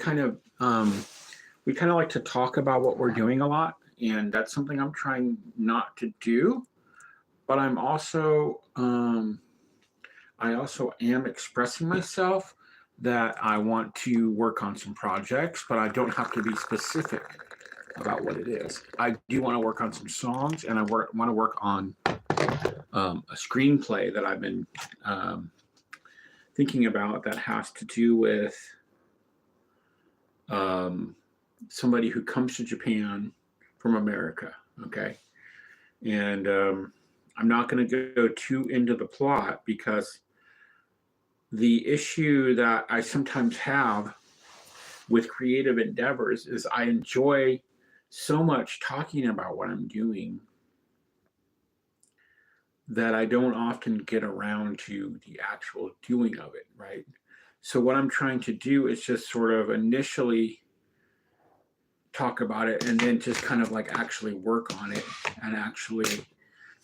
kind of we kind of like to talk about what we're doing a lot, and that's something I'm trying not to do. But I also am expressing myself that I want to work on some projects, but I don't have to be specific about what it is. I do want to work on some songs, and want to work on a screenplay that I've been thinking about that has to do with somebody who comes to Japan from America. Okay. And I'm not going to go too into the plot because the issue that I sometimes have with creative endeavors is I enjoy so much talking about what I'm doing that I don't often get around to the actual doing of it, right? So what I'm trying to do is just sort of initially talk about it and then just kind of like actually work on it and actually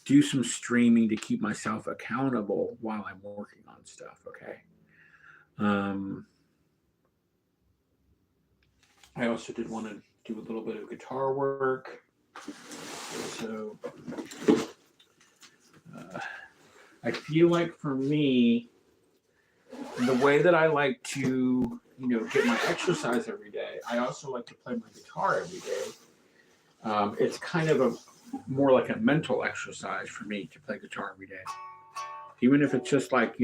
do some streaming to keep myself accountable while I'm working on stuff, okay? I also did want to do a little bit of guitar work. So I feel like for me, the way that I like to, get my exercise every day, I also like to play my guitar every day. It's kind of more like a mental exercise for me to play guitar every day. Even if it's just like,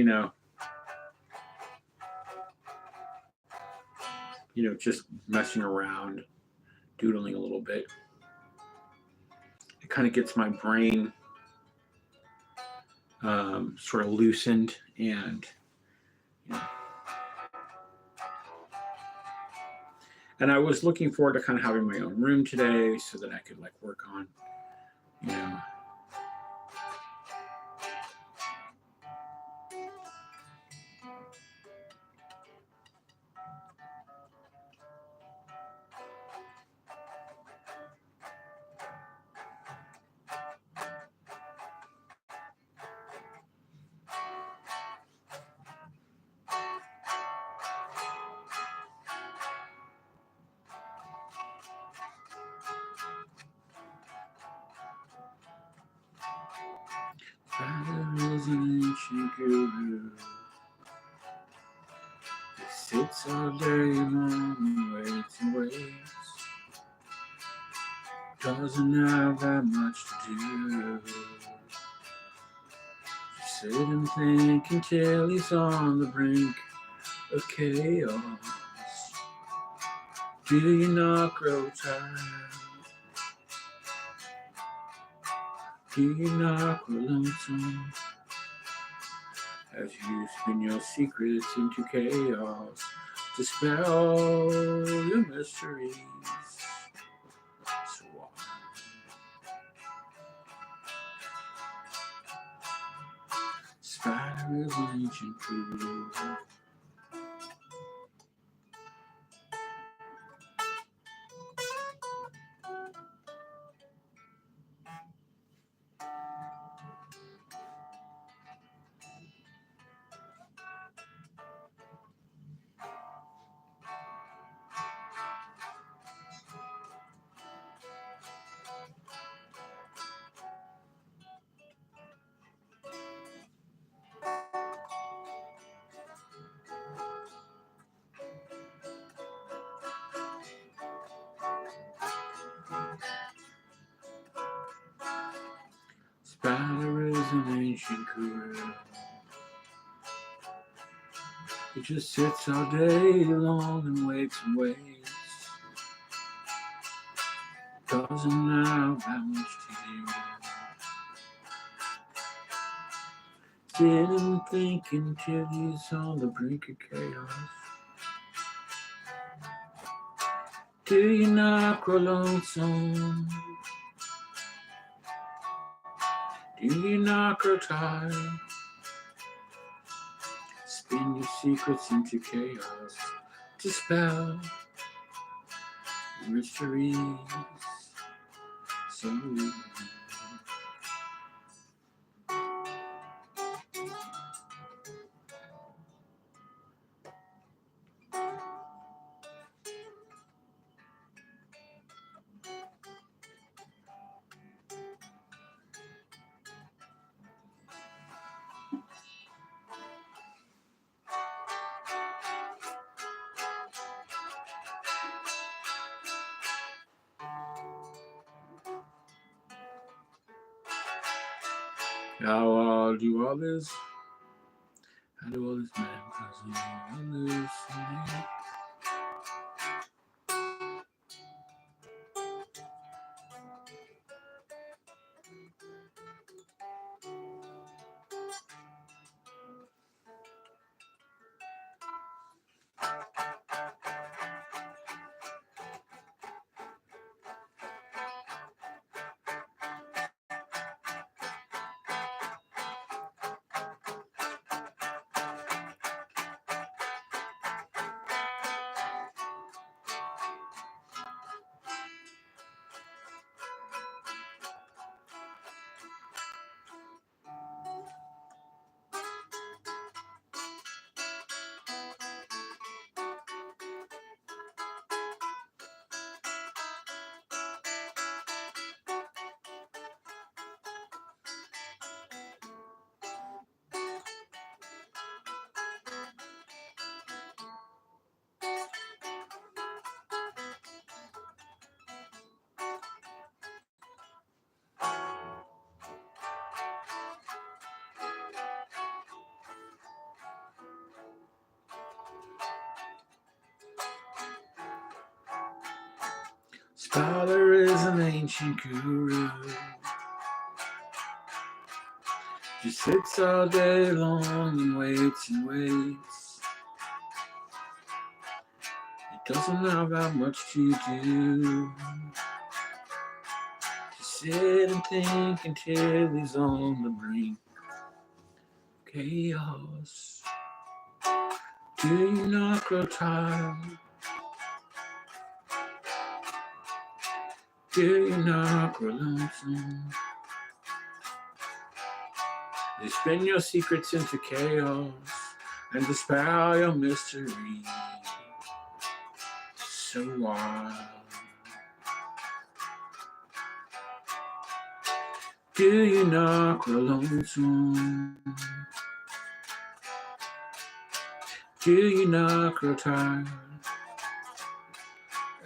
just messing around, doodling a little bit. It kind of gets my brain sort of loosened and, and I was looking forward to kind of having my own room today so that I could like work on, Father is an ancient guru. He sits all day long and waits and waits. Doesn't have that much to do. Just sit and think until he's on the brink of chaos. Do you not grow tired? Do you not grow lonesome as you spin your secrets into chaos to spell your mysteries? So why? Spider is an ancient guru. Spider is an ancient guru. He just sits all day long and waits and waits. Doesn't have that much to do. Sit and think until he's on the brink of chaos. Do you not grow lonesome? Do you not grow tired? Spin your secrets into chaos to spell mysteries. So I'll do all this. I do all this, man, because you listen. Scholar is an ancient guru. Just sits all day long and waits and waits. He doesn't have that much to do. Just sit and think until he's on the brink of chaos. Do you not grow tired? Do you not grow lonesome? You spin your secrets into chaos and dispel your mystery. So wild. Do you not grow lonesome? Do you not grow tired?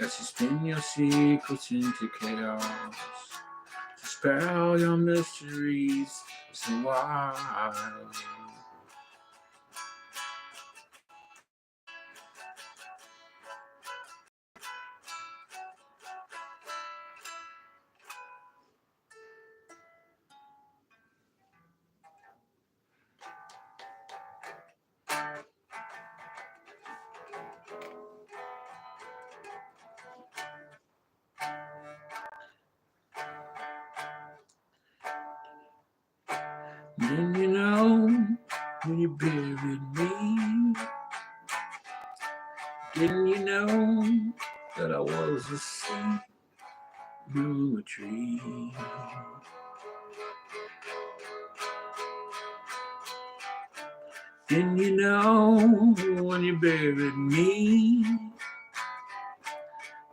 As you spin your secrets into chaos, dispel your mysteries so wild. Then you know when you buried me. Didn't you know that I was asleep in a tree? Didn't you know when you buried me?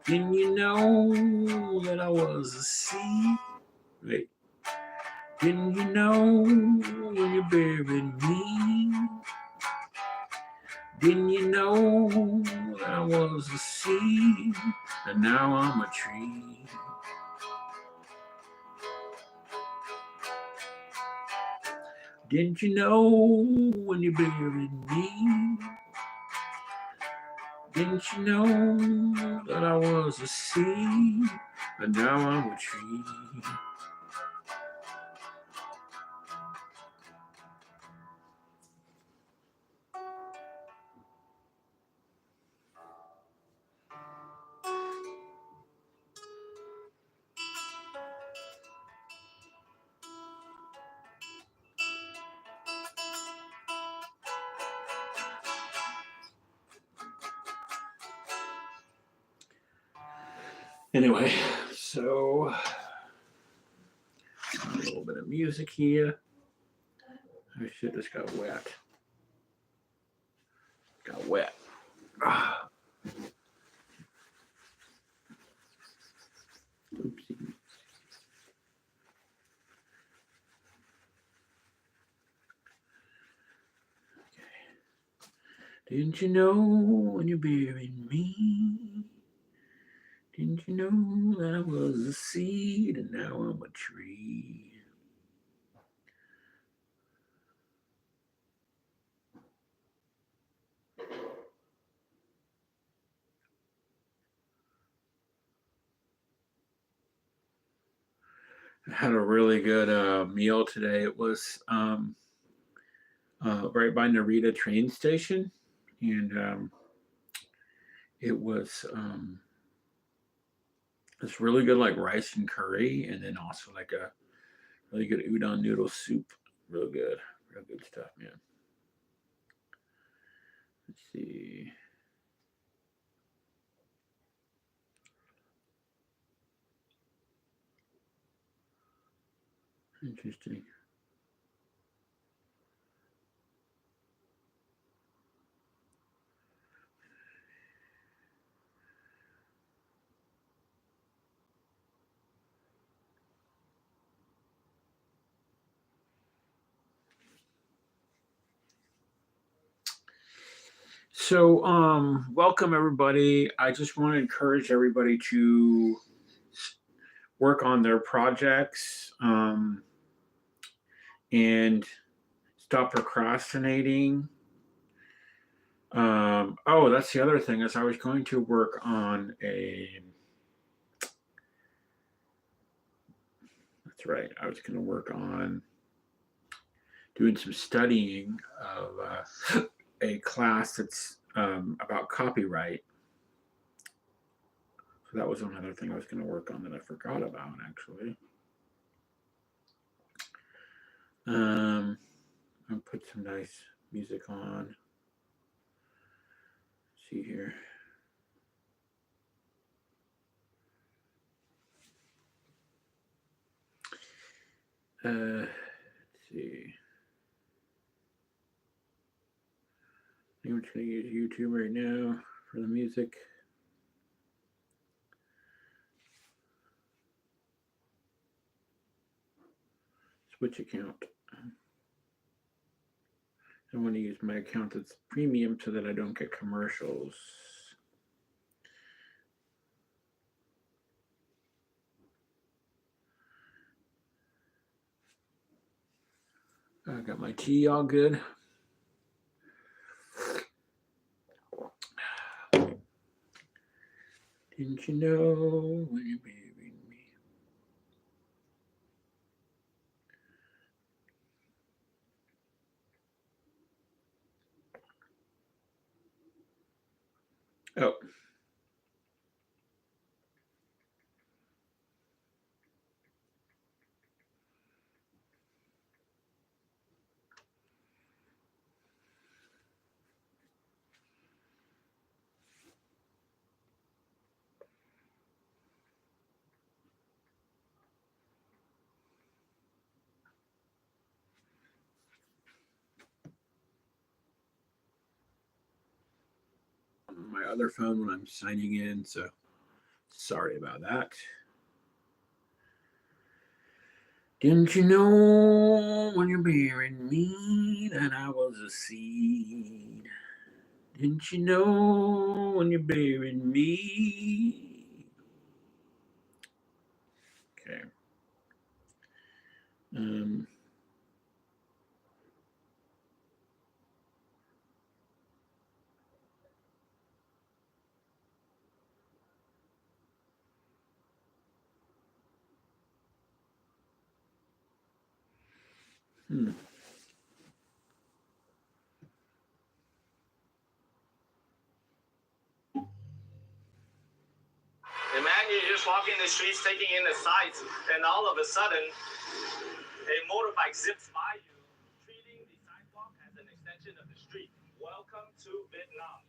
Didn't you know that I was asleep? Wait. Didn't you know when you buried me? Didn't you know that I was a seed and now I'm a tree? Didn't you know when you buried me? Didn't you know that I was a seed and now I'm a tree? Anyway, so a little bit of music here. Oh shit, this got wet. Got wet. Ah. Oopsie. Didn't you know when you buried me? Didn't you know that I was a seed and now I'm a tree? I had a really good meal today. It was right by Narita train station, and it was this really good like rice and curry, and then also like a really good udon noodle soup. Real good stuff, man. Let's see. Interesting. So, welcome everybody. I just want to encourage everybody to work on their projects and stop procrastinating. Oh, that's the other thing is I was going to work on a. That's right. I was going to work on doing some studying of a class that's about copyright. So that was another thing I was going to work on that I forgot about actually. I'll put some nice music on. Let's see here. Let's see. I think I'm just going to use YouTube right now for the music. Switch account. I want to use my account that's premium so that I don't get commercials. I got my tea all good. Didn't you know when you're marrying me? Oh. My other phone when I'm signing in, so sorry about that. Didn't you know when you buried me that I was a seed? Didn't you know when you buried me? Okay. Um, hmm. Imagine you're just walking the streets, taking in the sights, and all of a sudden, a motorbike zips by you, treating the sidewalk as an extension of the street. Welcome to Vietnam,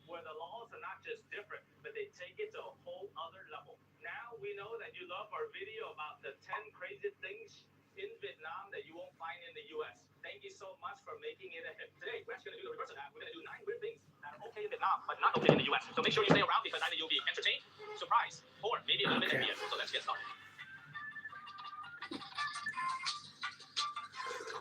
where the laws are not just different, but they take it to a whole other level. Now we know that you love our video about the 10 crazy things in Vietnam that you won't find in the U.S. Thank you so much for making it a hit. Today, we're actually going to do the reverse of that. We're going to do 9 weird things that are okay in Vietnam, but not okay in the U.S. So make sure you stay around because either you'll be entertained, surprised, or maybe a little bit envious. So let's get started.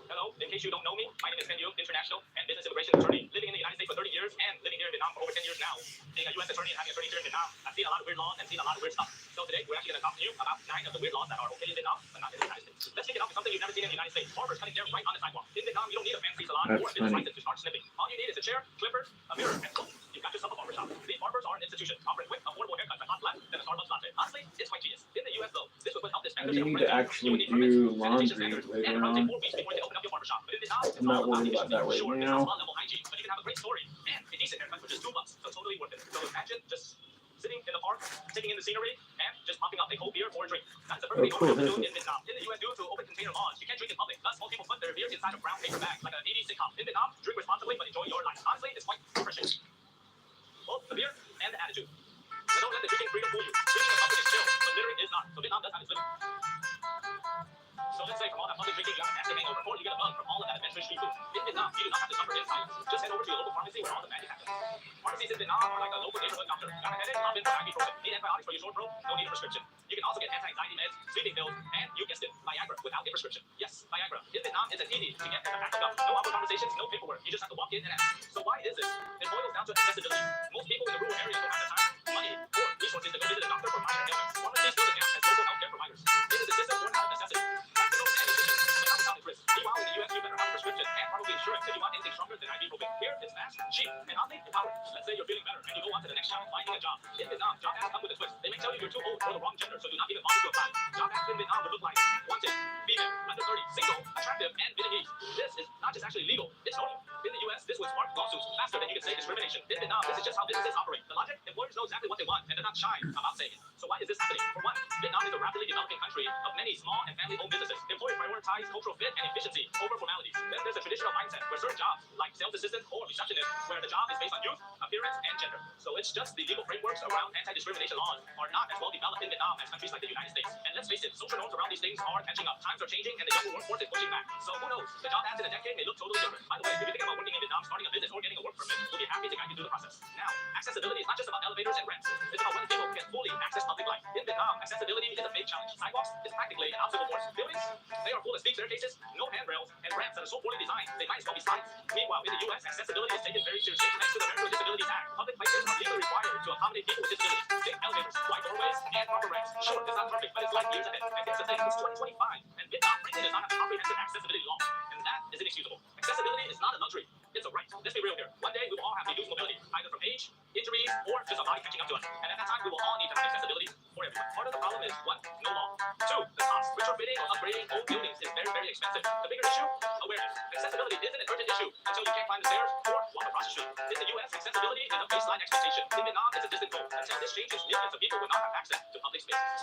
Hello, in case you don't know me, my name is Ken Yu, international and business immigration attorney, living in the United States for 30 years and living here in Vietnam for over 10 years now. Being a U.S. attorney and having attorneys here in Vietnam, I've seen a lot of weird laws and seen a lot of weird stuff. So today, we're actually going to talk to you about 9 of the weird laws that are okay in Vietnam, but not in the United States. Let's kick it off with something you've never seen in the United States. Barbers cutting hair right on the sidewalk. In Vietnam, you don't need a fancy salon or a business license to start snipping. All you need is a chair, clippers, a mirror, and boom, you've got yourself a barber shop. These barbers are an institution, offering quick, affordable haircuts that cost less than a Starbucks latte. Honestly, it's quite genius. In the U.S., though, this would put help dispensers You need to actually do laundry later on. I'm not worried about that right now. But you can have a great story and a decent haircut for just $2, so totally worth it. So imagine just sitting in the park, taking in the scenery, and just popping up a cold beer or a drink. That's the perfect order to do in Vietnam. In the US, due to open container laws, you can't drink in public. Thus, most people put their beer inside of brown paper bags, like an 80s sitcom. In Vietnam, drink responsibly, but enjoy your life. Honestly, it's quite refreshing. Both the beer and the attitude. But don't let the drinking freedom fool you. Drinking in public is chill, but littering is not. So Vietnam does have its limits. So let's say from all that public drinking, you have a nasty hangover, or you get a bug from all of that adventurous street food. In Vietnam, you do not have to suffer in silence. Just head over to your local pharmacy where all the magic happens. Pharmacies in Vietnam are like a local neighborhood doctor. Got a headache? Hop in for ibuprofen. Need antibiotics for your sore throat? No need a prescription. You can also get anti-anxiety meds, sleeping pills, and you guessed it, Viagra without a prescription. Yes, Viagra. In Vietnam, it's as easy to get as a pack of gum. No awkward conversations, no paperwork. You just have to walk in and ask. So why is this? It boils down to accessibility. Most people in the rural areas don't have the time, money, or resources to go visit a doctor for minor ailments. Pharmacies fill the gap as local healthcare providers. It is a system born out of necessity. Practical and efficient, but not without its risks. Meanwhile, in the US, you better have a prescription and probably insurance if you want anything stronger than ibuprofen. Here, it's fast, cheap, and oddly empowering. Let's say you're feeling better and you go on to the next challenge, finding a job. In Vietnam, job ads come with a twist. They may tell you you're too old or the wrong gender, so do not even bother to apply. Job ads in Vietnam would look like wanted, female, under 30, single, attractive, and Vietnamese. This is not just actually legal, it's normal. In the US, this would spark lawsuits faster than you can say discrimination. In Vietnam, this is just how businesses operate. The logic, employers know exactly what they want, and they're not shy about saying it. So why is this happening? For one, Vietnam is a rapidly developing country of many small and family-owned businesses. Employers prioritize cultural fit and efficiency over formalities. Then there's a traditional mindset where certain jobs, like sales assistant or receptionist, where the job is based on youth, appearance, and gender. So it's just the legal frameworks around anti-discrimination laws are not as well developed in Vietnam as countries like the United States. And let's face it, social norms around these things are catching up. Times are changing, and the younger workforce is pushing back. So who knows? The job ads in a decade may look totally different. By the way, if you're thinking about working in Vietnam, starting a business, or getting a work permit, we'll be happy to guide you through the process. Now, accessibility is not just about elevators and ramps. It's about when people can fully access public life. In Vietnam, accessibility is a big challenge. Sidewalks is practically an obstacle course. Buildings, they are full of steep staircases, no handrails, and ramps that are so poorly designed, they might as well be slides. Meanwhile, in the US, accessibility is taken very seriously. Thanks to the American with Disabilities Act, public places are legally required to accommodate people with disabilities. Big elevators, wide doorways, and proper ramps. Sure, it's not perfect, but it's like years ahead. And here's the thing, it's 2025, and Vietnam frankly does not have a comprehensive accessibility law. And that is inexcusable. Accessibility is not a luxury, it's a right. Let's be real here. One day, we will all have reduced mobility, either from age, injuries, or just our body catching up to us. And at that time, we will all need to have accessibility for everyone. Part of the problem is, one, no law. Two, the cost. Retrofitting or upgrading old buildings is very, very expensive. The bigger issue, awareness. Accessibility isn't an urgent issue until you can't climb the stairs or walk across the street. In the US, accessibility is a baseline expectation. In Vietnam, it's a distant goal. Until this changes, millions of people will not have access to public spaces.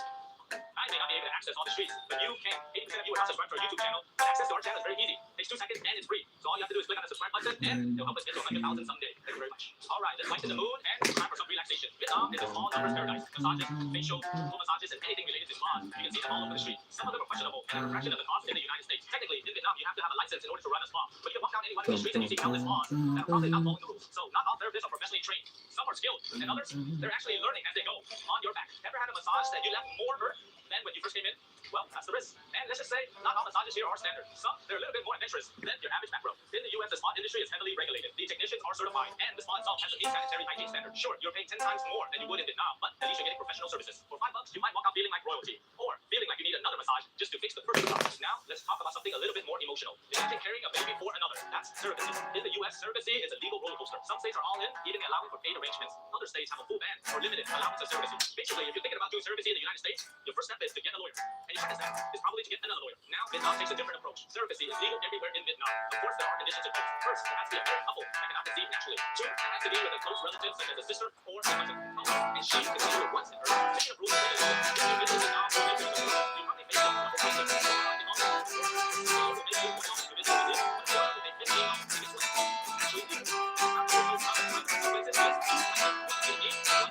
I may not be able to access all the streets, but you can. 80% of you are not subscribed to our YouTube channel. But access to our channel is very easy. It takes 2 seconds and it's free. So all you have to do is click on the subscribe button and it'll help us get to 100,000 someday. Thank you very much. Alright, let's lighten the mood and it's time for some relaxation. Vietnam is a small numbers paradise. Massages, facial, full massages, and anything related to spas. You can see them all over the street. Some of them are questionable and at a fraction of the cost in the United States. Technically, in Vietnam, you have to have a license in order to run a spa. But you can walk down any one of these streets and you see countless spas that are probably not following the rules. So not all therapists are professionally trained. Some are skilled, and others, they're actually learning as they go on your back. Ever had a massage that you left more hurt than when you first came in? Well, that's the risk. And let's just say, not all massages here are standard. Some, they're a little bit more adventurous than your average back rub. In the US, the spa industry is heavily regulated. The technicians are certified, and the spa itself has to meet sanitary hygiene standards. Sure, you're paying 10 times more than you would in Vietnam, but at least you're getting professional services. For $5, you might walk out feeling like royalty, or feeling like you need another massage just to fix the first massage. Now, let's talk about something a little bit more emotional. Imagine carrying a baby for another. That's surrogacy. In the US, surrogacy is a legal roller coaster. Some states are all in, even allowing for paid arrangements. Other states have a full ban or limited allowance of surrogacy. Basically, if you're thinking about doing surrogacy in the United States, your first step is to get a lawyer. And your second step is probably to get another lawyer. Now, Vietnam takes a different approach. Surrogacy is legal everywhere in Vietnam. Of course, there are conditions imposed. First, it has to be a married couple that cannot conceive naturally. Two, it has to be with a close relative such as a sister or a cousin. And she can see it once in her. Speaking of rules and regulations, if you visit Vietnam or live in the world, you probably face double taxes. So, will make you one off to visit with it, but will make 15 off to get to it. Actually, it's not true.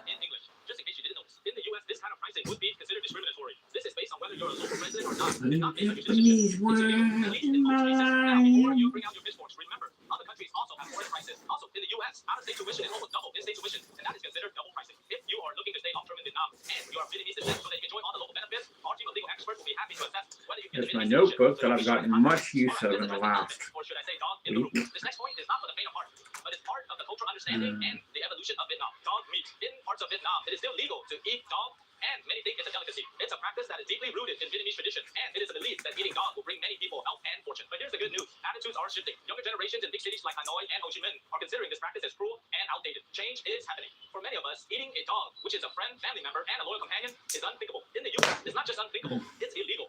In English, just in case you didn't notice. In the US, this kind of pricing would be considered discriminatory. This is based on whether you're a local resident or not. It's not based on your citizenship. It's illegal, at least in most places. Now, before you bring out your pitchforks, remember, other countries also have foreign prices. Also, in the US, out-of-state tuition is almost double in-state tuition, and that is considered double pricing. If you are looking to stay long-term in Vietnam and you are Vietnamese citizen so that you can enjoy all the local benefits, our team of legal experts will be happy to assess whether you can. Here's my notebook that I've gotten much use of in the last week. This next point is not for the faint of heart, but it's part of the cultural understanding and the evolution of Vietnam. Dog meat. In parts of Vietnam, it is still legal to eat dog, and many think it's a delicacy. It's a practice that is deeply rooted in Vietnamese tradition, and it is a belief that eating dog will bring many people health and fortune. But here's the good news. Attitudes are shifting. Younger generations in big cities like Hanoi and Ho Chi Minh are considering this practice as cruel and outdated. Change is happening. For many of us, eating a dog, which is a friend, family member, and a loyal companion, is unthinkable. In the US, it's not just unthinkable, it's illegal.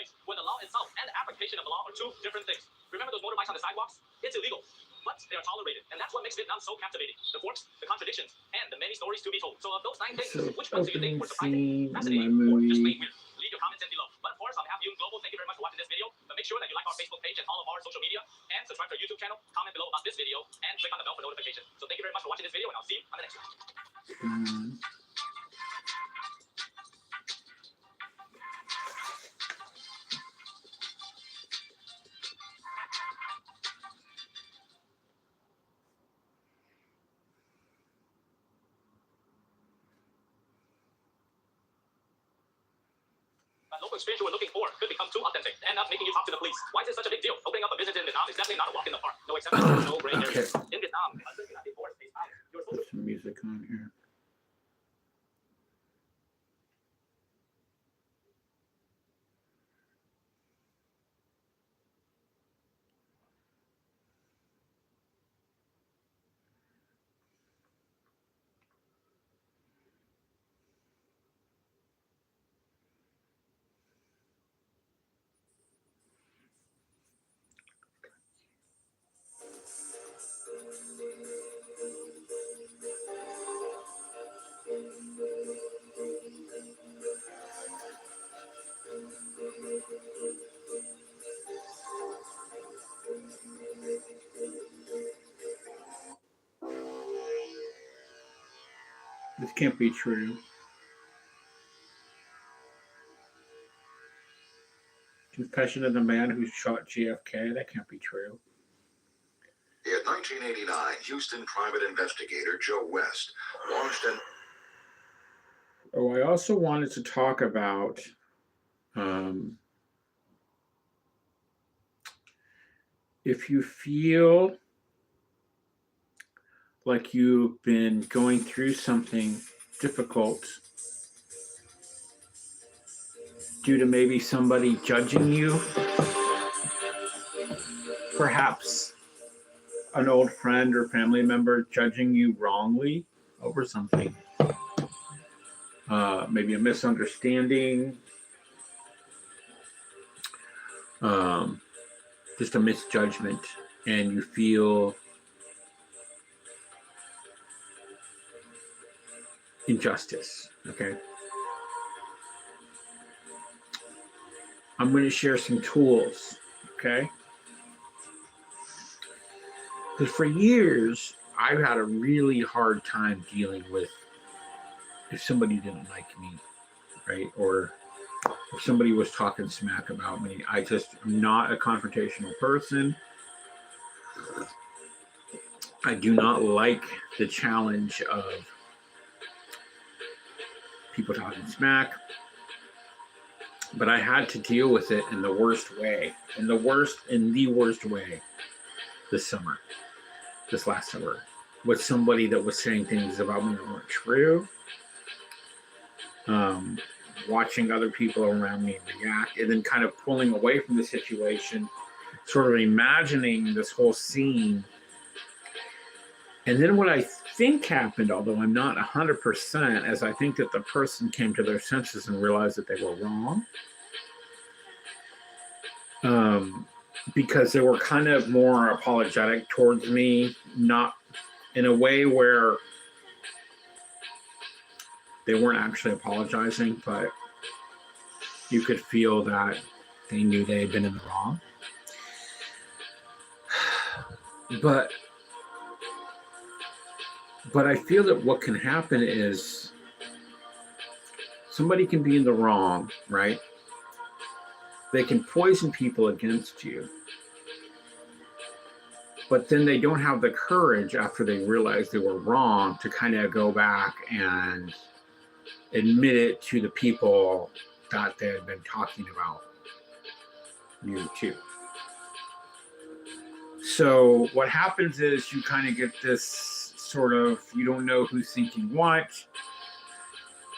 place, where the law itself and the application of the law are two different things. Remember those motorbikes on the sidewalks? It's illegal, but they are tolerated, and that's what makes Vietnam so captivating. The quirks, the contradictions, and the many stories to be told. So of those 9 things, which ones do you think were surprising, fascinating, or just plain weird? Leave your comments in below. But of course, on behalf of you Global, thank you very much for watching this video. But make sure that you like our Facebook page and follow our social media, and subscribe to our YouTube channel, comment below about this video, and click on the bell for notifications. So thank you very much for watching this video, and I'll see you on the next one. Local experience you were looking for could become too authentic and end up making you talk to the police. Why is this such a big deal? Opening up a business in Vietnam is definitely not a walk in the park. No exceptions, no gray areas. In Vietnam, husbands cannot divorce their spouse. Your social Put some music on here. This can't be true. Confession of the man who shot JFK. That can't be true. In 1989, Houston private investigator Joe West launched an... Oh, I also wanted to talk about if you feel like you've been going through something difficult due to maybe somebody judging you, perhaps an old friend or family member judging you wrongly over something, maybe a misunderstanding, just a misjudgment, and you feel injustice, okay? I'm going to share some tools, okay? Because for years, I've had a really hard time dealing with if somebody didn't like me, right? Or if somebody was talking smack about me. I'm not a confrontational person. I do not like the challenge of people talking smack. But I had to deal with it in the worst way, in the worst way this last summer, with somebody that was saying things about me that weren't true, watching other people around me react, and then kind of pulling away from the situation, sort of imagining this whole scene. And then what I think happened, although I'm not 100%, is I think that the person came to their senses and realized that they were wrong. Because they were kind of more apologetic towards me, not in a way where they weren't actually apologizing, but you could feel that they knew they had been in the wrong. But I feel that what can happen is somebody can be in the wrong, right? They can poison people against you. But then they don't have the courage after they realize they were wrong to kind of go back and admit it to the people that they had been talking about you too. So what happens is you kind of get this sort of, you don't know who's thinking what,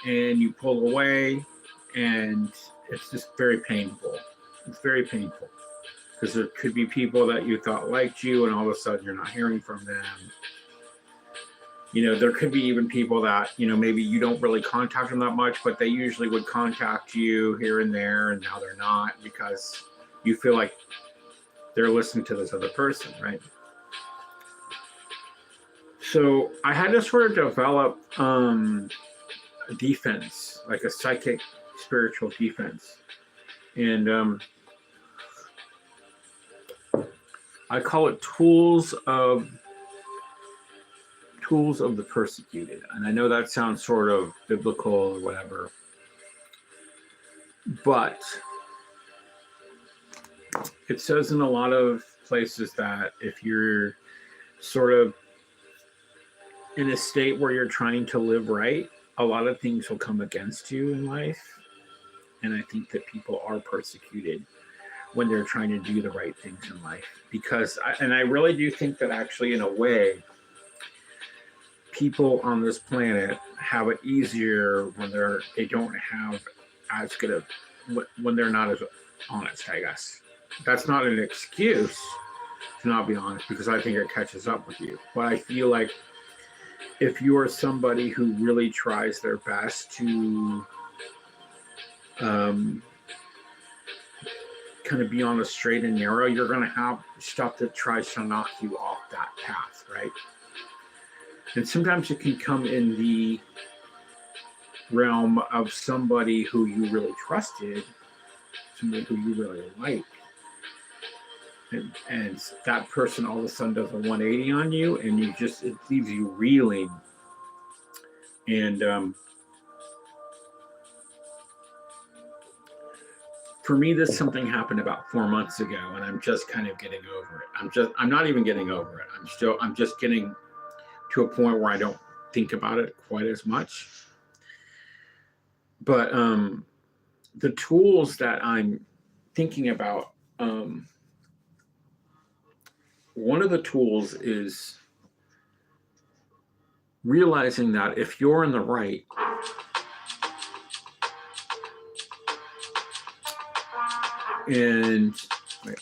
and you pull away, and it's just very painful. It's very painful because there could be people that you thought liked you, and all of a sudden you're not hearing from them. There could be even people that, maybe you don't really contact them that much, but they usually would contact you here and there, and now they're not because you feel like they're listening to this other person, right? So I had to sort of develop a defense, like a psychic spiritual defense. And I call it tools of the persecuted. And I know that sounds sort of biblical or whatever, but it says in a lot of places that if you're sort of in a state where you're trying to live right, a lot of things will come against you in life. And I think that people are persecuted when they're trying to do the right things in life. Because I really do think that actually, in a way, people on this planet have it easier when they don't have as good of, when they're not as honest, I guess. That's not an excuse to not be honest, because I think it catches up with you. But I feel like if you are somebody who really tries their best to kind of be on the straight and narrow, you're going to have stuff that tries to knock you off that path, right? And sometimes it can come in the realm of somebody who you really trusted, somebody who you really like. And that person all of a sudden does a 180 on you, and it leaves you reeling. And for me, something happened about 4 months ago, and I'm just kind of getting over it. I'm not even getting over it. I'm just getting to a point where I don't think about it quite as much. But the tools that I'm thinking about, one of the tools is realizing that if you're in the right, and wait,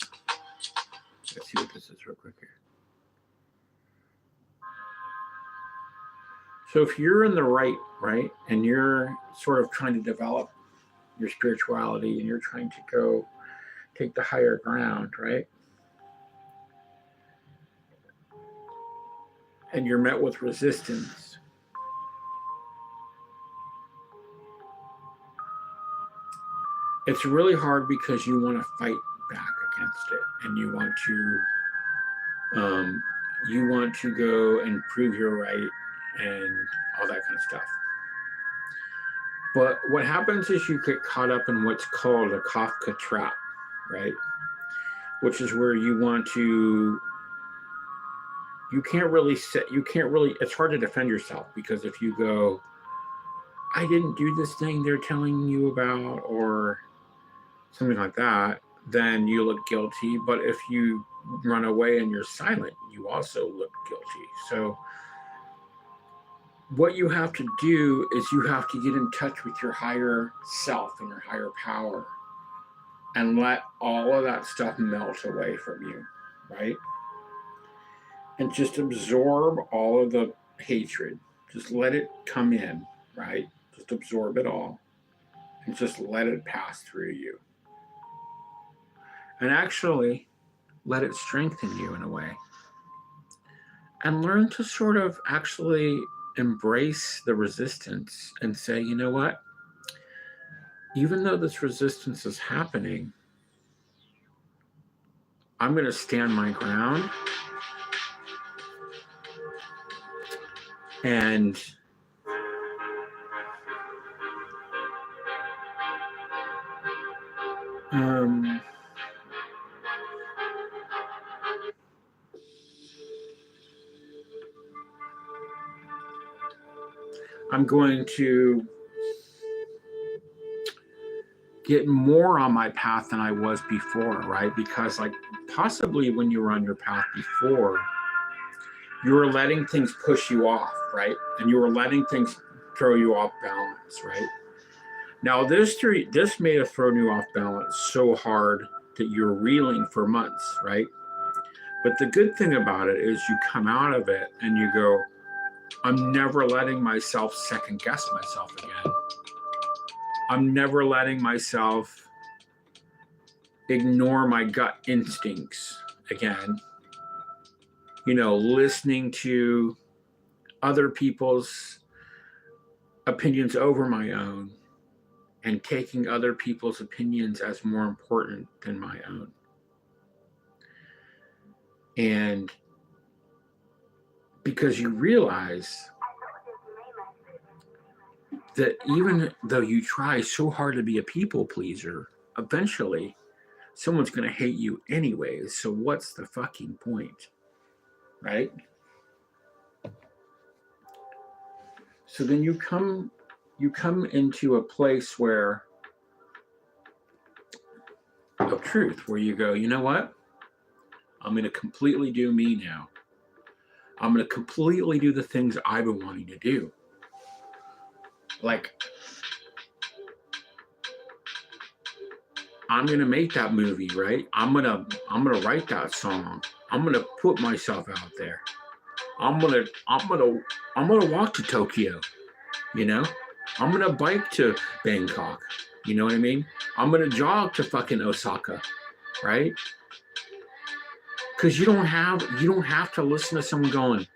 let's see what this is real quick here. So if you're in the right, and you're sort of trying to develop your spirituality, and you're trying to go take the higher ground, right? And you're met with resistance, it's really hard because you want to fight back against it, and you want to go and prove you're right and all that kind of stuff. But what happens is you get caught up in what's called a Kafka trap, right? Which is where it's hard to defend yourself, because if you go, I didn't do this thing they're telling you about, or something like that, then you look guilty. But if you run away and you're silent, you also look guilty. So what you have to do is you have to get in touch with your higher self and your higher power, and let all of that stuff melt away from you, right? And just absorb all of the hatred. Just let it come in, right? Just absorb it all and just let it pass through you. And actually let it strengthen you in a way. And learn to sort of actually embrace the resistance and say, you know what? Even though this resistance is happening, I'm going to stand my ground. And I'm going to get more on my path than I was before, right? Because like possibly when you were on your path before, you were letting things push you off, right? And you were letting things throw you off balance, right? Now this may have thrown you off balance so hard that you're reeling for months, right? But the good thing about it is you come out of it and you go, I'm never letting myself second guess myself again. I'm never letting myself ignore my gut instincts again. You know, listening to other people's opinions over my own and taking other people's opinions as more important than my own. And because you realize that even though you try so hard to be a people pleaser, eventually someone's going to hate you anyways. So what's the fucking point? Right? So then you come into a place where of truth, where you go, you know what? I'm going to completely do me now. I'm going to completely do the things I've been wanting to do. Like, I'm going to make that movie, right? I'm going to write that song. I'm going to put myself out there. I'm going to walk to Tokyo, you know? I'm going to bike to Bangkok. You know what I mean? I'm going to jog to fucking Osaka, right? Because you don't have to listen to someone going,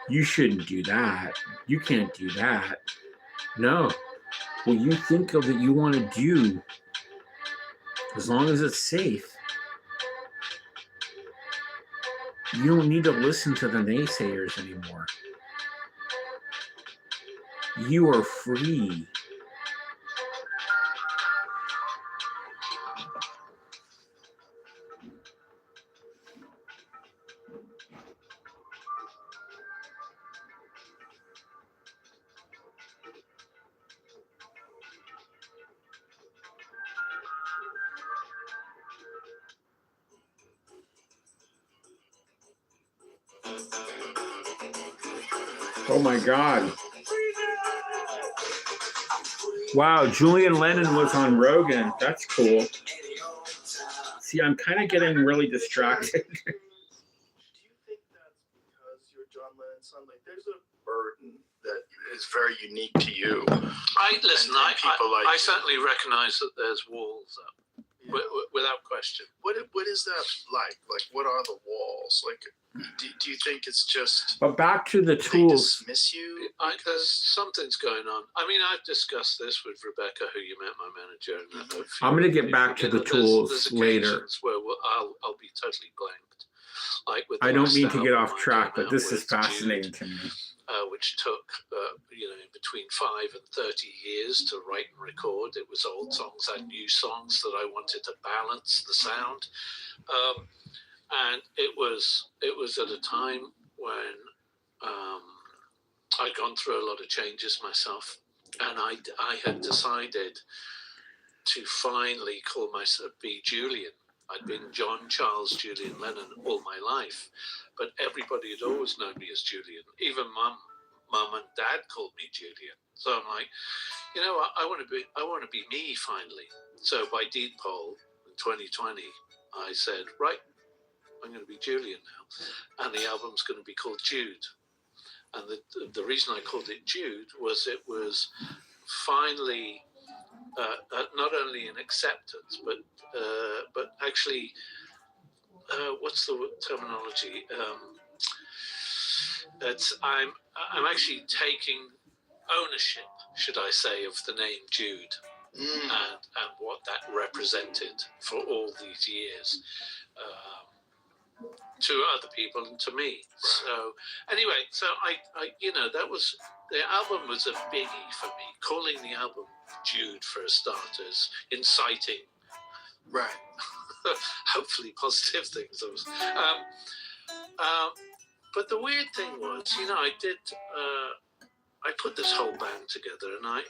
you shouldn't do that. You can't do that. No. What you think of that you want to do, as long as it's safe, you don't need to listen to the naysayers anymore. You are free. Oh my God. Wow, Julian Lennon was on Rogan. That's cool. See, I'm kind of getting really distracted. Do you think that's because you're John Lennon's son? Like, there's a burden that is very unique to you. I certainly recognize that there's walls up, without question. What is that like? Like, what are the walls? Like, do you think it's just? But back to the they tools. dismiss you? There's something's going on. I mean, I've discussed this with Rebecca, who you met, my manager. And I'm going to get back to the tools there's later. where I'll be totally blanked. Like with I don't mean to get off album I track, came but out this is with fascinating Jude, to me. which took between 5 and 30 years to write and record. It was old songs and new songs that I wanted to balance the sound, and it was at a time when I'd gone through a lot of changes myself, and I had decided to finally call myself be Julian. I'd been John Charles Julian Lennon all my life, but everybody had always known me as Julian. Even mum and dad called me Julian. So I'm like, you know what? I want to be me finally. So by deed poll in 2020, I said, right, I'm going to be Julian now, and the album's going to be called Jude. And the reason I called it Jude was it was finally not only an acceptance, but actually, what's the terminology? I'm actually taking ownership, should I say, of the name Jude, and what that represented for all these years. To other people and to me. So anyway, so I that was, the album was a biggie for me. Calling the album Jude for starters, inciting, Right. hopefully positive things. But the weird thing was, I put this whole band together, and I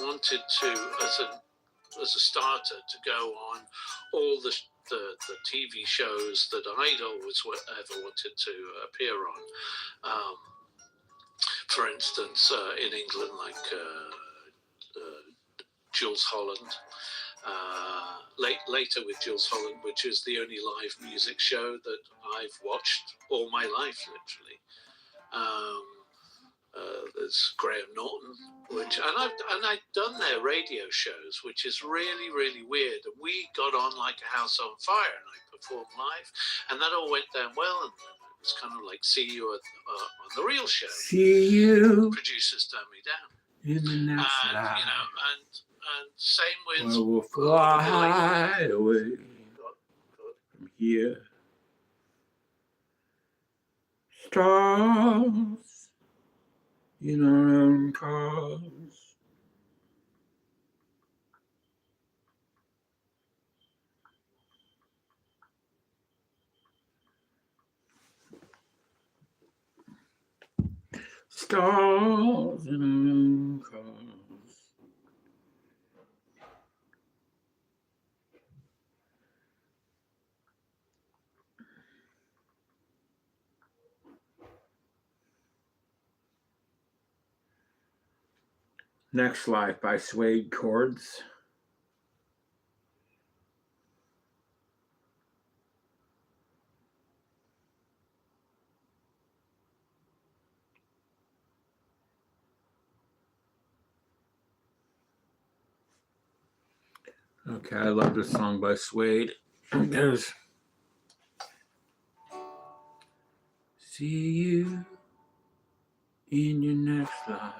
wanted to, as a starter, to go on all the TV shows that I'd always ever wanted to appear on. For instance, in England, like Jules Holland. Later with Jules Holland, which is the only live music show that I've watched all my life, literally. There's Graham Norton, and I'd done their radio shows, which is really, really weird. And we got on like a house on fire, and I performed live, and that all went down well. And it was kind of like see you on the real show. See you. Producers turned me down. In the next And life. you know, and same with Well, we'll fly away from here. Stars in our own cars. Stars in our own cars. Next Life by Suede Chords. Okay, I love this song by Suede. There's see you in your next life.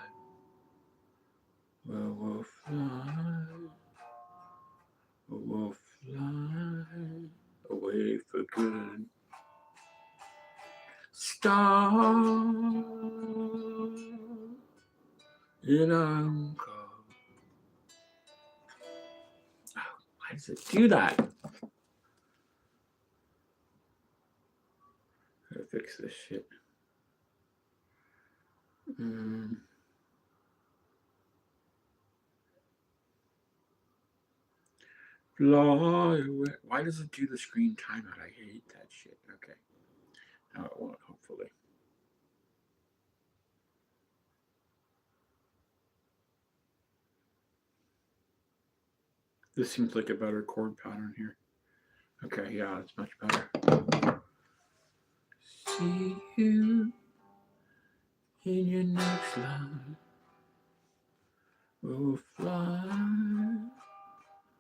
Well, we'll fly away for good. Stars in our own car. Oh, why does it do that? Gotta fix this shit. Fly away. Why does it do the screen timeout? I hate that shit. Okay. Now it won't, hopefully. This seems like a better chord pattern here. Okay, yeah, it's much better. See you in your next life. We'll fly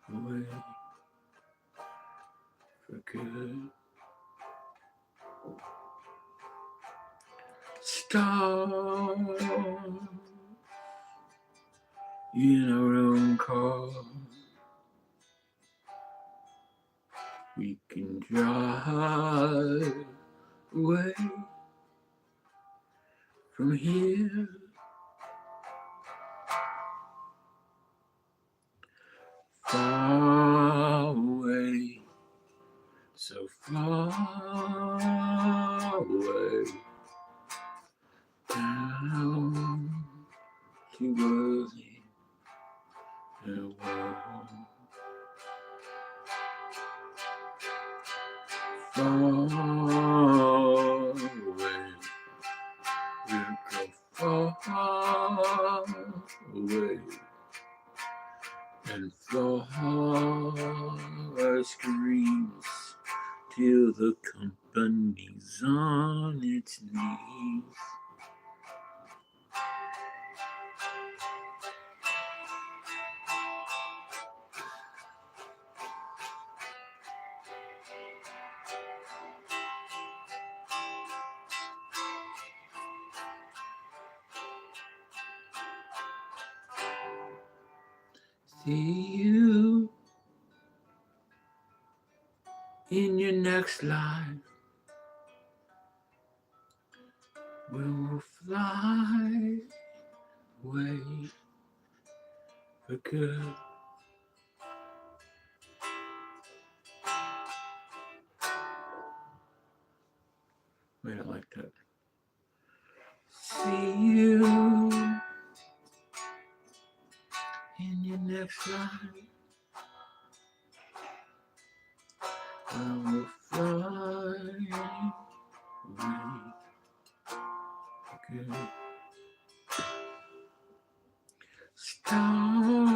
away for good. Stars in our own car. We can drive away from here. Far away, so far away, down to early the world. Far away, we'll go far away. And far screams till the company's on its knees. See you in your next life. We'll fly away for good. Wait, I like that. See you in your next life. We'll fly away for good. Stars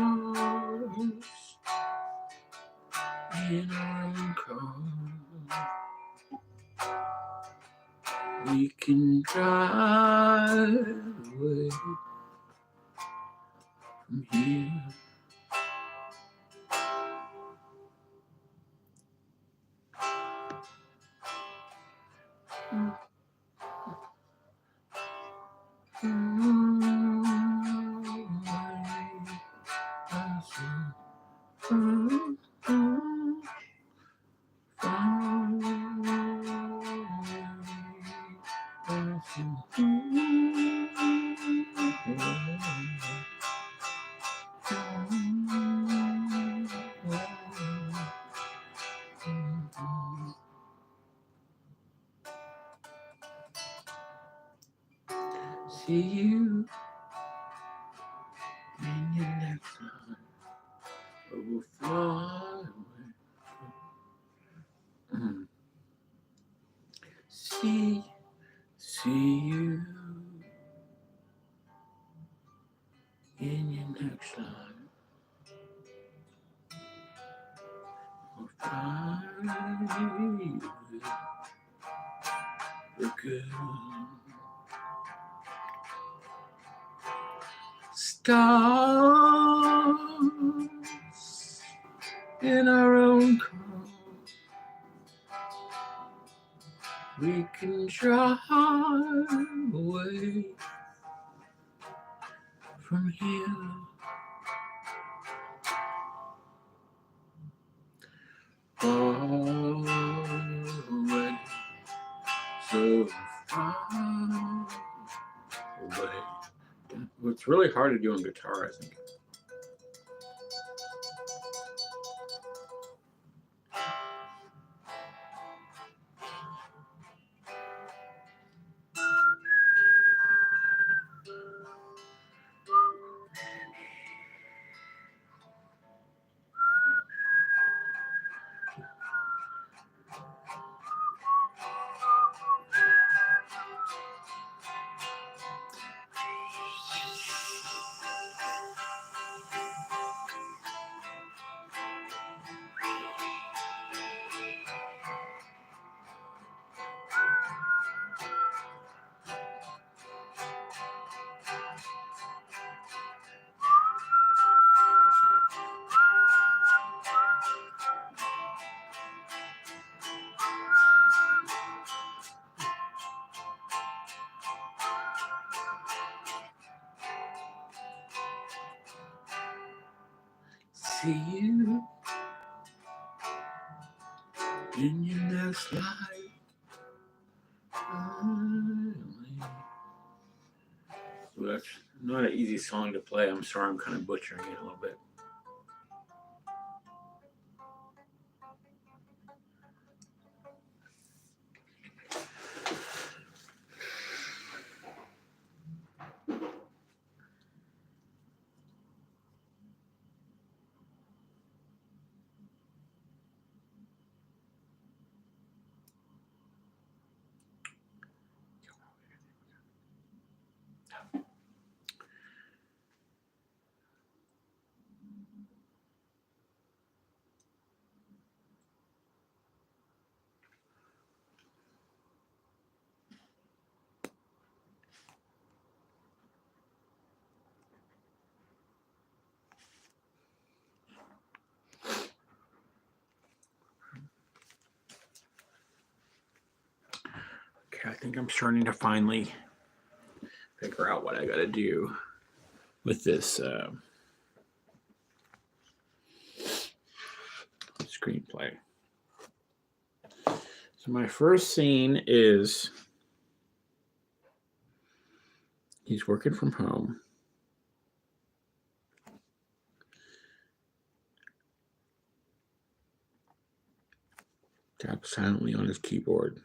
in our own car. We can drive away from here. See you in your next life. We'll fly away. See you in your next life. We'll fly away for good. Stars in our own car. We can drive away from here. Far away, so far away. It's really hard to do on guitar, I think. See you in your next life. So that's not an easy song to play. I'm sorry, I'm kind of butchering it a little bit. Okay, I think I'm starting to finally figure out what I got to do with this screenplay. So my first scene is he's working from home. Taps silently on his keyboard.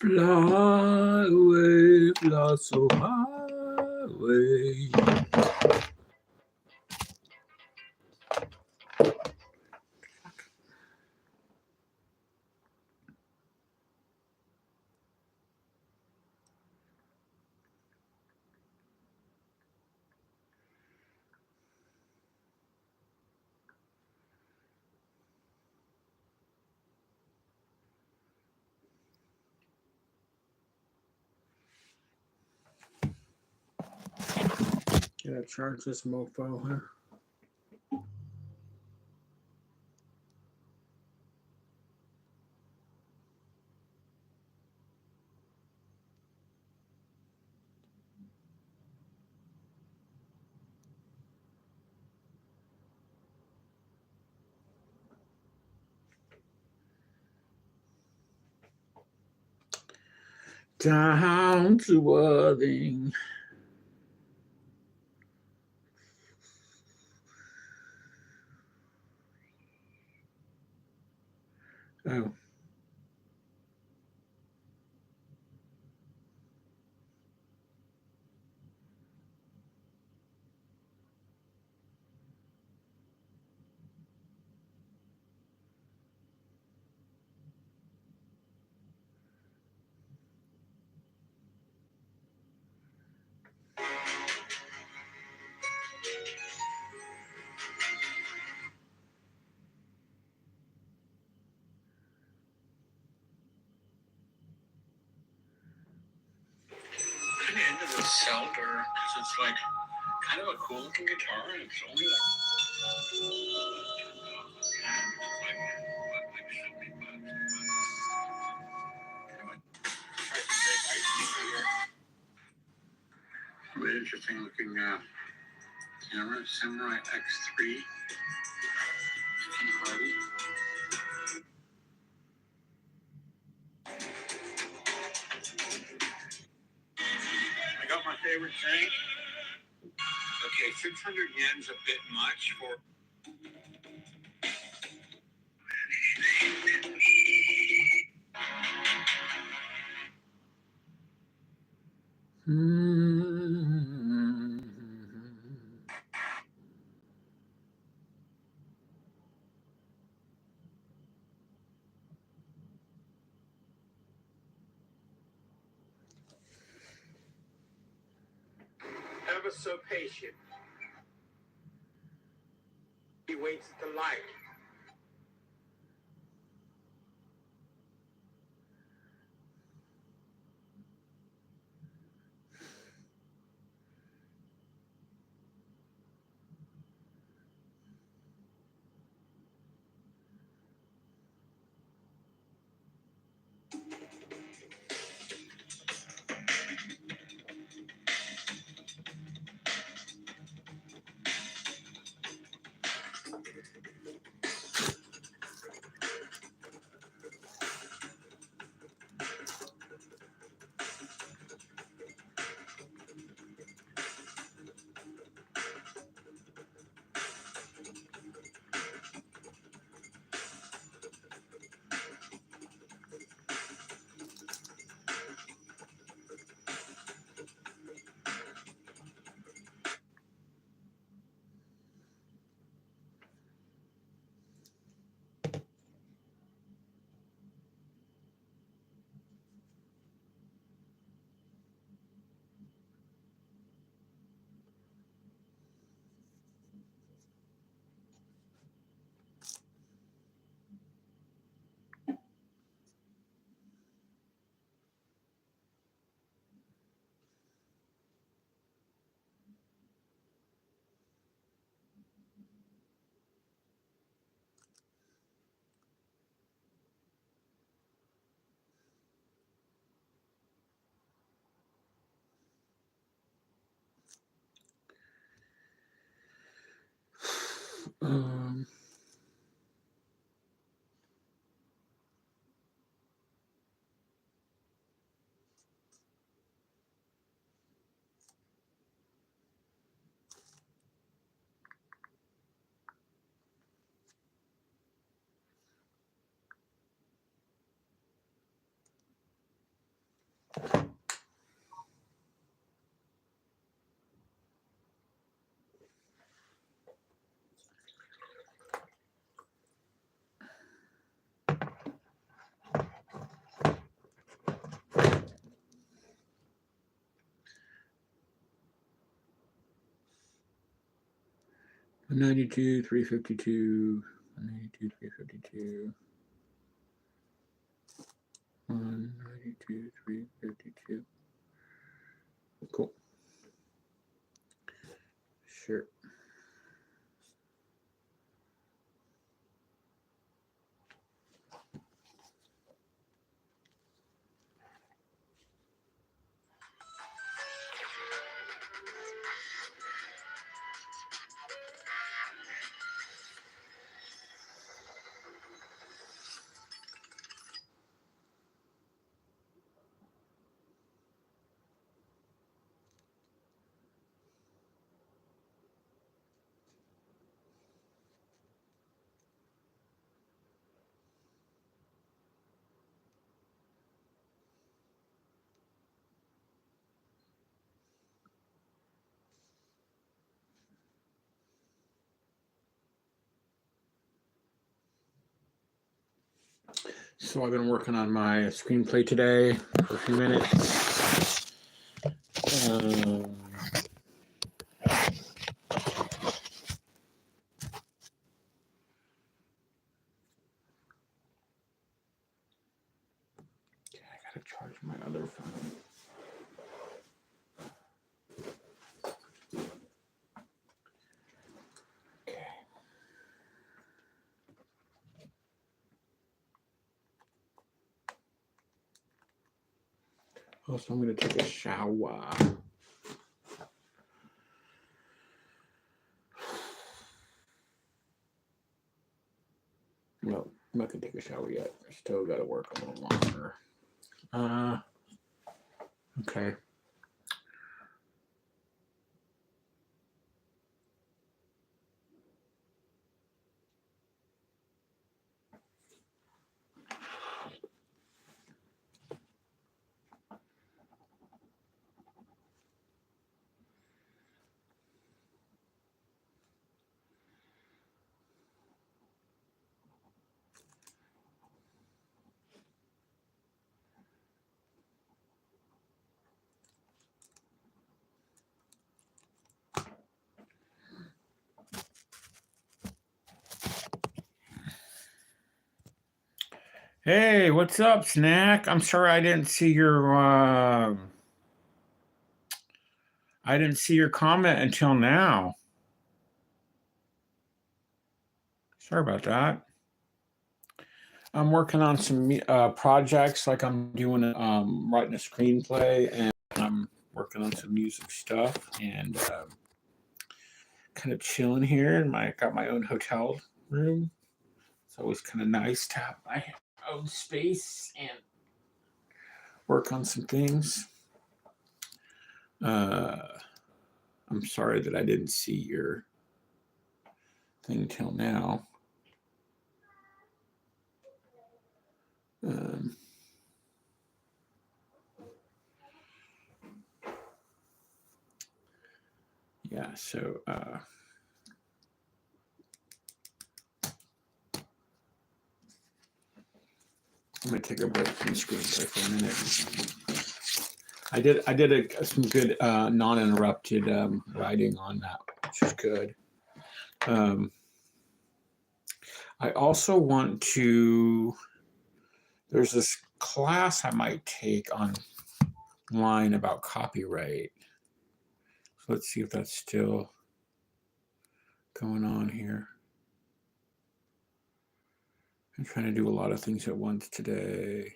Fly away, fly so high away. Gotta charge this mofo, huh? Down to Worthing. Oh. Kind of into the Selder because it's like kind of a cool looking guitar and it's only like really interesting looking camera, Samurai X3. Hardy. I got my favorite thing. Okay, 600 yen's a bit much for. Ever so patient. He waits at the light. Um, 92, 352, 92, 352, 192, 352. Cool. Sure. So I've been working on my screenplay today for a few minutes. I gotta charge my other phone. Okay. Also, I'm gonna take a shower. No, I'm not gonna take a shower yet. I still gotta work a little longer. Okay. Hey, what's up, Snack? I'm sorry I didn't see your comment until now. Sorry about that. I'm working on some projects, like I'm doing writing a screenplay, and I'm working on some music stuff, and kind of chilling here. And got my own hotel room. It's always kind of nice to have my own space and work on some things. I'm sorry that I didn't see your thing till now. Yeah, so I'm gonna take a break from the screenplay for a minute. I did some good non-interrupted writing on that, which is good. I also want to. There's this class I might take online about copyright. So let's see if that's still going on here. I'm trying to do a lot of things at once today.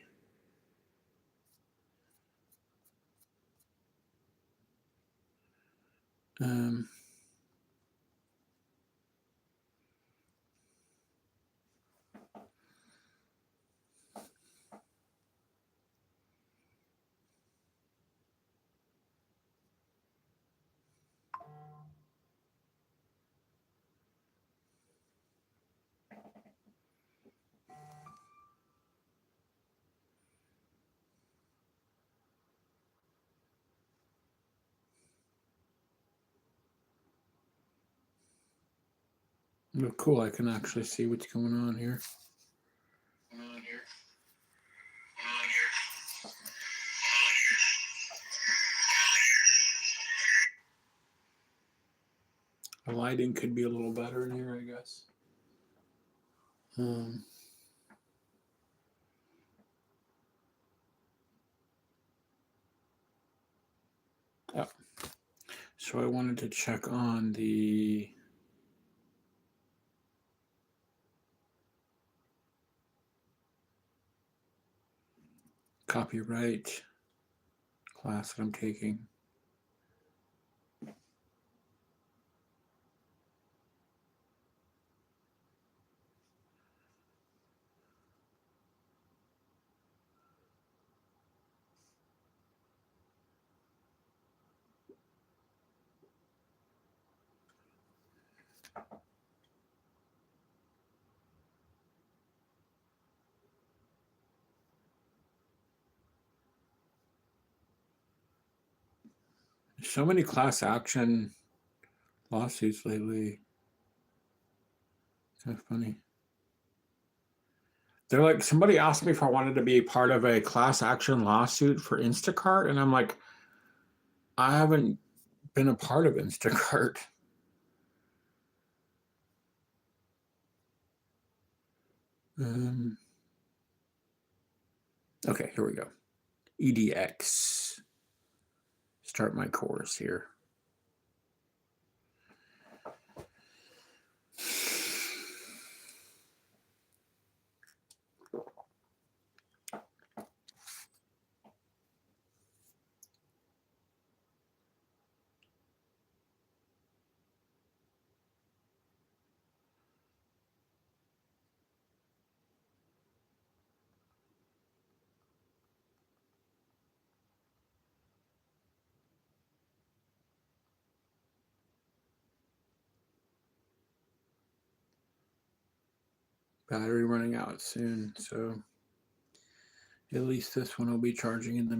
Oh, cool. I can actually see what's going on here. The lighting could be a little better in here, I guess. Oh. So I wanted to check on the copyright class that I'm taking. So many class action lawsuits lately. Kind of funny. They're like, somebody asked me if I wanted to be part of a class action lawsuit for Instacart, and I'm like, I haven't been a part of Instacart. Okay, here we go. EDX. Start my course here. Battery running out soon, so at least this one will be charging in the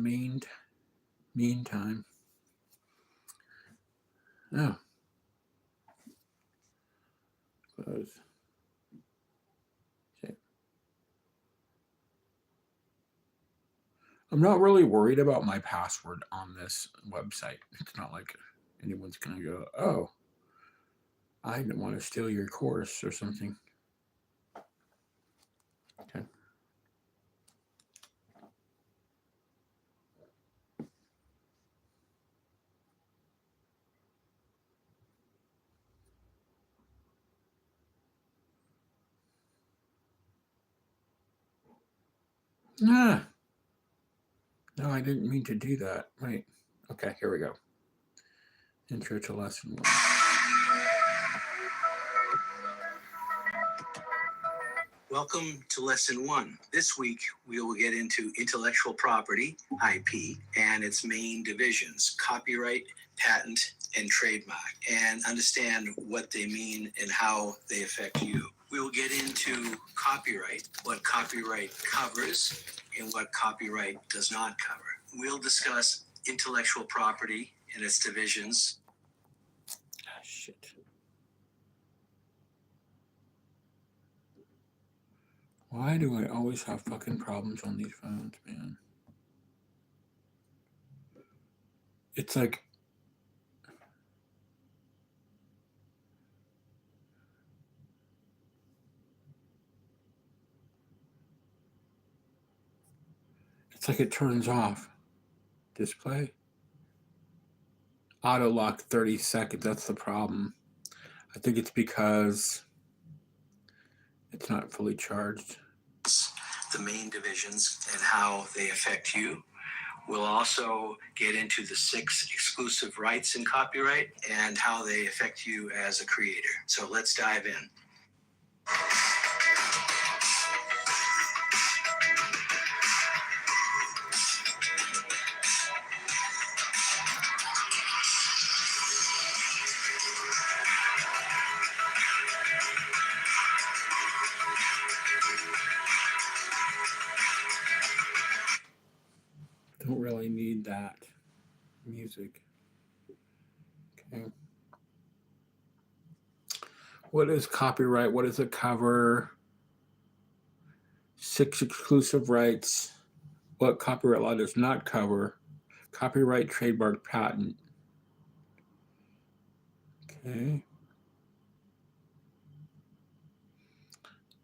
meantime. Oh. Close. Okay. I'm not really worried about my password on this website. It's not like anyone's going to go, oh, I didn't want to steal your course or something. Okay. Ah. No, I didn't mean to do that. Wait. Okay, here we go. Intro to lesson 1. Welcome to lesson 1. This week, we will get into intellectual property, IP, and its main divisions, copyright, patent, and trademark, and understand what they mean and how they affect you. We will get into copyright, what copyright covers, and what copyright does not cover. We'll discuss intellectual property and its divisions. Ah, shit. Why do I always have fucking problems on these phones, man? It's like, it turns off. Display. Auto lock 30 seconds. That's the problem. I think it's because it's not fully charged. The main divisions and how they affect you. We'll also get into the 6 exclusive rights in copyright and how they affect you as a creator. So let's dive in. Don't really need that music. Okay. What is copyright? What does it cover? 6 exclusive rights. What copyright law does not cover? Copyright, trademark, patent. Okay.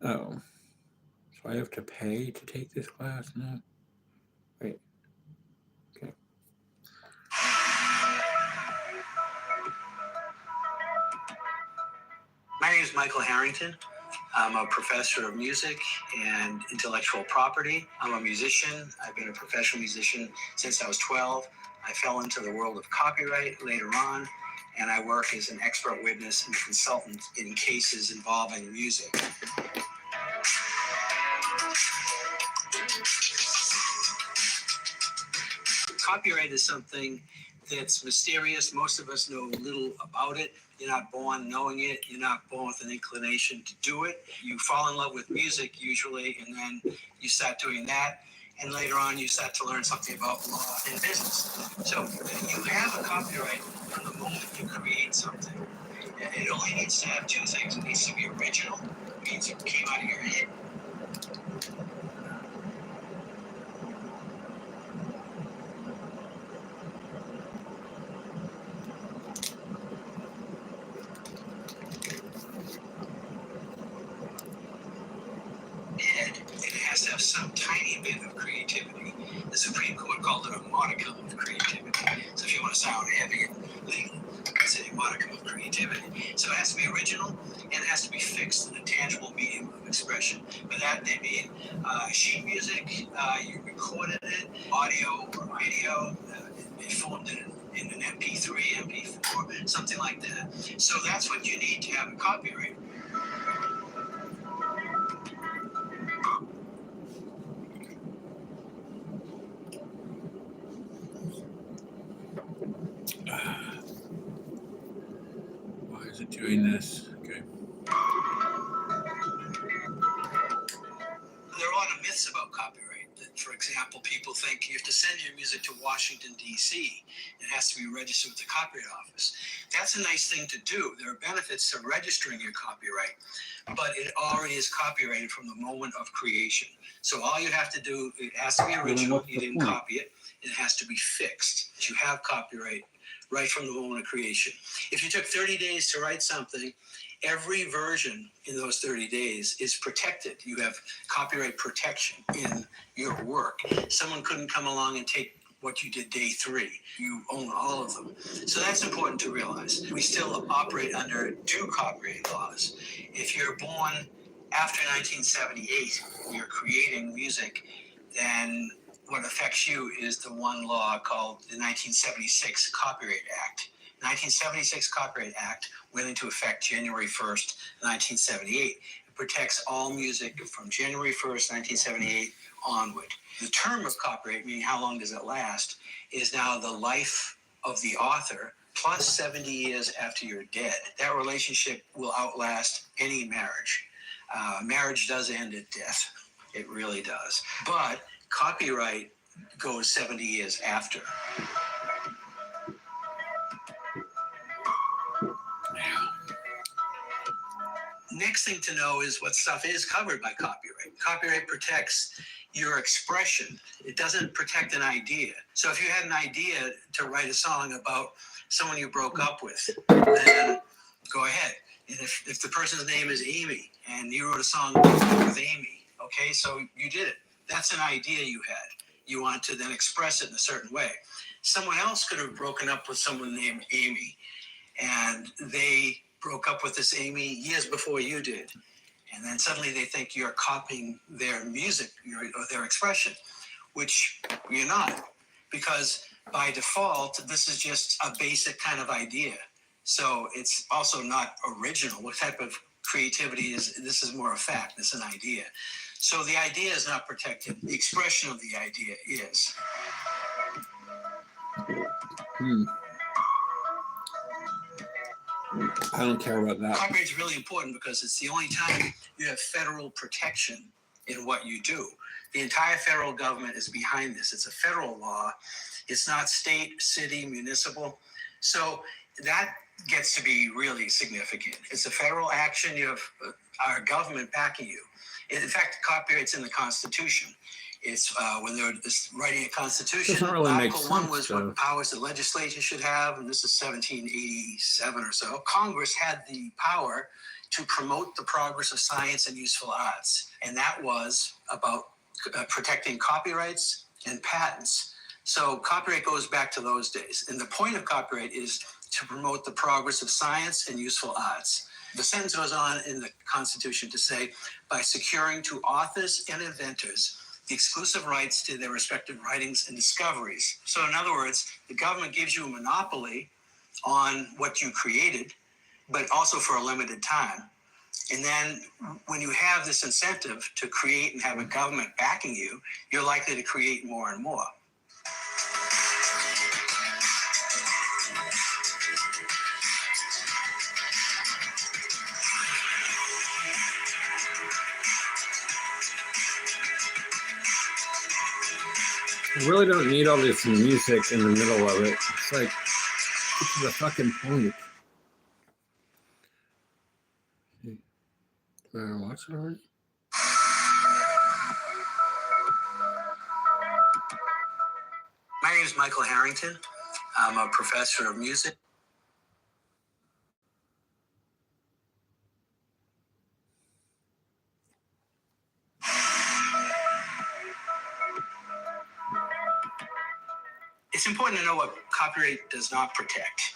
Oh. So I have to pay to take this class now? Wait. Okay. My name is Michael Harrington. I'm a professor of music and intellectual property. I'm a musician. I've been a professional musician since I was 12. I fell into the world of copyright later on, and I work as an expert witness and consultant in cases involving music. Copyright is something that's mysterious. Most of us know little about it. You're not born knowing it. You're not born with an inclination to do it. You fall in love with music usually, and then you start doing that. And later on, you start to learn something about law and business. So you have a copyright from the moment you create something. It only needs to have 2 things. It needs to be original, means it came out of your head. It has to have some tiny bit of creativity. The Supreme Court called it a modicum of creativity. So if you want to sound heavy and legal, it's a modicum of creativity. So it has to be original, and it has to be fixed in a tangible medium of expression. By that they mean sheet music, you recorded it, audio or video, it formed it in an MP3, MP4, something like that. So that's what you need to have a copyright. Why is it doing this? Okay. There are a lot of myths about copyright. For example, people think you have to send your music to Washington, D.C. It has to be registered with the Copyright Office. That's a nice thing to do. There are benefits to registering your copyright, but it already is copyrighted from the moment of creation. So all you have to do, it has to be original. You didn't copy it. It has to be fixed. You have copyright right from the moment of creation. If you took 30 days to write something, every version in those 30 days is protected. You have copyright protection in your work. Someone couldn't come along and take what you did day 3. You own all of them. So that's important to realize. We still operate under 2 copyright laws. If you're born after 1978, you're creating music, then what affects you is the one law called the 1976 Copyright Act. 1976 Copyright Act went into effect January 1st, 1978. It protects all music from January 1st, 1978 onward. The term of copyright, meaning how long does it last, is now the life of the author plus 70 years after you're dead. That relationship will outlast any marriage. Marriage does end at death. It really does. But copyright goes 70 years after. Next thing to know is what stuff is covered by copyright. Copyright protects your expression. It doesn't protect an idea. So if you had an idea to write a song about someone you broke up with, then go ahead. And if the person's name is Amy and you wrote a song with Amy, okay, so you did it. That's an idea you had. You want to then express it in a certain way. Someone else could have broken up with someone named Amy, and they broke up with this Amy years before you did. And then suddenly they think you're copying their music or their expression, which you're not, because by default, this is just a basic kind of idea. So it's also not original. What type of creativity is this? Is more a fact. It's an idea. So the idea is not protected. The expression of the idea is. I don't care about that. Copyright is really important because it's the only time you have federal protection in what you do. The entire federal government is behind this. It's a federal law. It's not state, city, municipal. So that gets to be really significant. It's a federal action. You have our government backing you. In fact, copyright's in the Constitution. It's when they were writing a constitution. Doesn't really make Article 1 sense, was though. what powers the legislature should have, and this is 1787 or so. Congress had the power to promote the progress of science and useful arts, and that was about protecting copyrights and patents. So copyright goes back to those days, and the point of copyright is to promote the progress of science and useful arts. The sentence goes on in the Constitution to say, by securing to authors and inventors the exclusive rights to their respective writings and discoveries. So in other words, the government gives you a monopoly on what you created, but also for a limited time. And then when you have this incentive to create and have a government backing you, you're likely to create more and more. I really don't need all this music in the middle of it. It's like, get to the fucking point. Watch it already? My name is Michael Harrington. I'm a professor of music. It's important to know what copyright does not protect.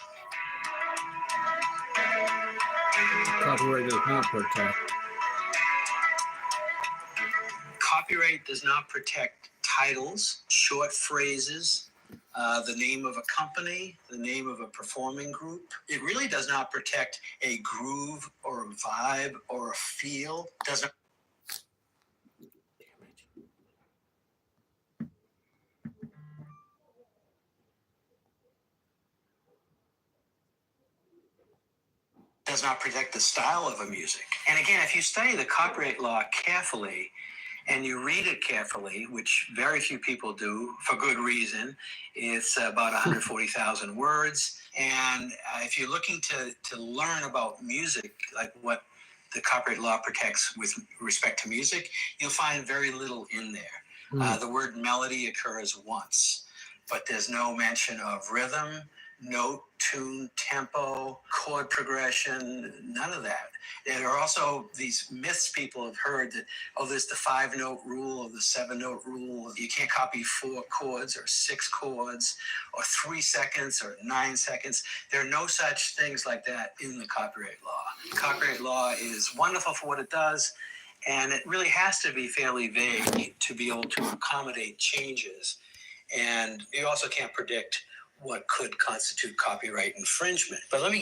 Copyright does not protect. Copyright does not protect titles, short phrases, the name of a company, the name of a performing group. It really does not protect a groove or a vibe or a feel. Doesn't. Does not protect the style of a music. And again, if you study the copyright law carefully and you read it carefully, which very few people do for good reason, it's about 140,000 words. And if you're looking to learn about music, like what the copyright law protects with respect to music, you'll find very little in there. The word melody occurs once, but there's no mention of rhythm, note, tune, tempo, chord progression, none of that. There are also these myths people have heard that, oh, there's the 5-note rule or the 7-note rule. You can't copy 4 chords or 6 chords or 3 seconds or 9 seconds. There are no such things like that in the copyright law. Copyright law is wonderful for what it does, and it really has to be fairly vague to be able to accommodate changes. And you also can't predict what could constitute copyright infringement. But let me